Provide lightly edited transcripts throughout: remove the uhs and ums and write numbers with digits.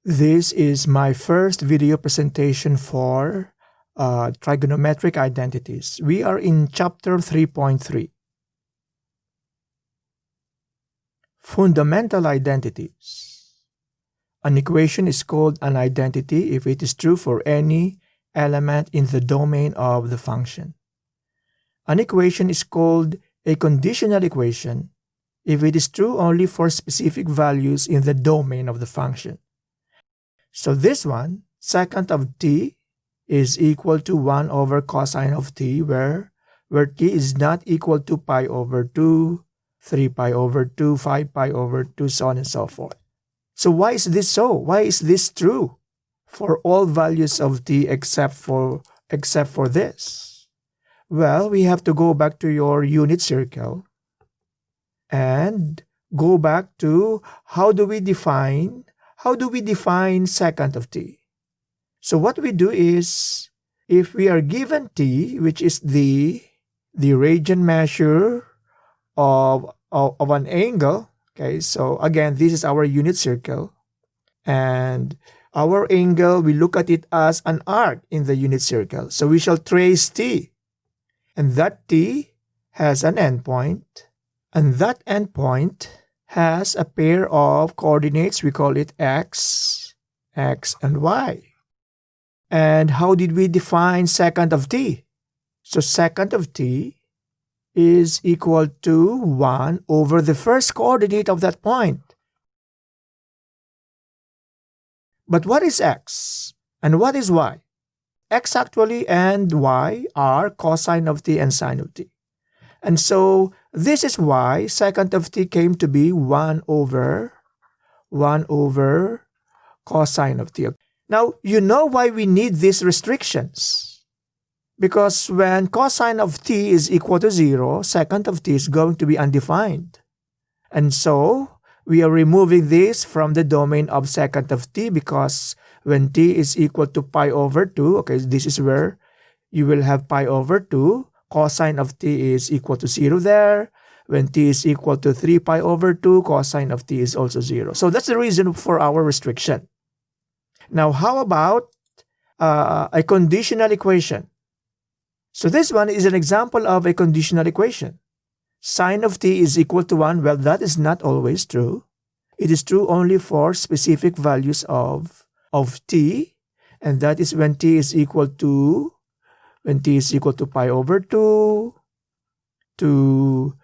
This is my first video presentation for trigonometric identities. We are in chapter 3.3. Fundamental identities. An equation is called an identity if it is true for any element in the domain of the function. An equation is called a conditional equation if it is true only for specific values in the domain of the function. So this one, secant of t, is equal to 1 over cosine of t, where t is not equal to pi over 2, 3 pi over 2, 5 pi over 2, so on and so forth. So why is this so? Why is this true for all values of t except for this? Well, we have to go back to your unit circle and go back to how do we define secant of t? So what we do is, if we are given t, which is the radian measure of an angle, okay, so again, this is our unit circle, and our angle, we look at it as an arc in the unit circle. So we shall trace t, and that t has an endpoint, and that endpoint has a pair of coordinates. We call it x and y. And how did we define secant of t? So secant of t is equal to 1 over the first coordinate of that point. But what is x and what is y? X actually and y are cosine of t and sine of t. And so this is why secant of t came to be 1 over cosine of t. Now, you know why we need these restrictions. Because when cosine of t is equal to 0, secant of t is going to be undefined. And so we are removing this from the domain of secant of t, because when t is equal to pi over 2, okay, this is where you will have pi over 2. Cosine of t is equal to 0 there. When t is equal to 3 pi over 2, cosine of t is also 0. So that's the reason for our restriction. Now, how about a conditional equation? So this one is an example of a conditional equation. Sine of t is equal to 1. Well, that is not always true. It is true only for specific values of t, and that is when t is equal to pi over 2, to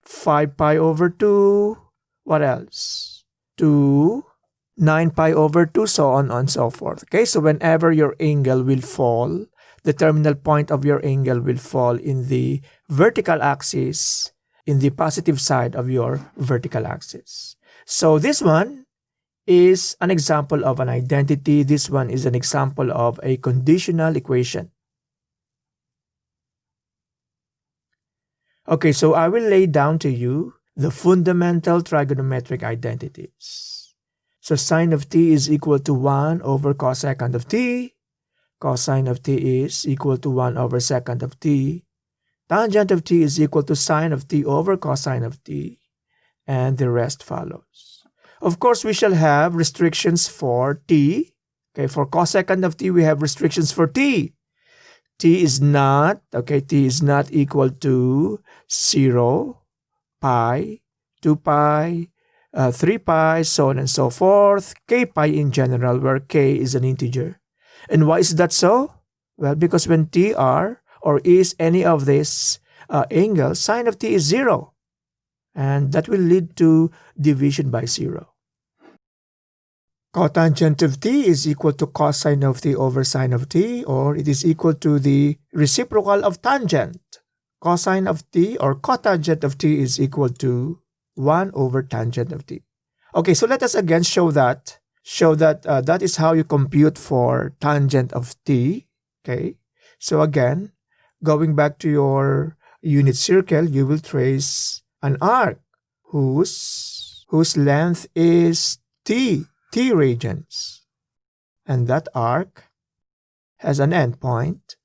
5 pi over 2, what else? To 9 pi over 2, so on and so forth. Okay, so whenever your angle will fall, the terminal point of your angle will fall in the vertical axis, in the positive side of your vertical axis. So this one is an example of an identity. This one is an example of a conditional equation. Okay, so I will lay down to you the fundamental trigonometric identities. So sine of t is equal to 1 over cosecant of t. Cosine of t is equal to 1 over secant of t. Tangent of t is equal to sine of t over cosine of t. And the rest follows. Of course, we shall have restrictions for t. Okay, for cosecant of t, we have restrictions for t. T is not equal to 0, pi, 2 pi, 3 pi, so on and so forth, k pi in general, where k is an integer. And why is that so? Well, because when t are or is any of these angles, sine of t is 0. And that will lead to division by 0. Cotangent of t is equal to cosine of t over sine of t, or it is equal to the reciprocal of tangent. Cosine of t or cotangent of t is equal to 1 over tangent of t. Okay, so let us again show that that is how you compute for tangent of t. Okay, so again, going back to your unit circle, you will trace an arc whose length is t radians, and that arc has an endpoint.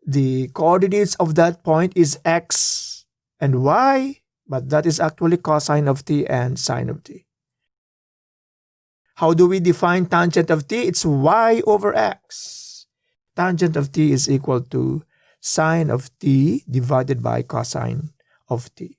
The coordinates of that point is x and y, but that is actually cosine of t and sine of t. How do we define tangent of t? It's y over x. Tangent of t is equal to sine of t divided by cosine of t.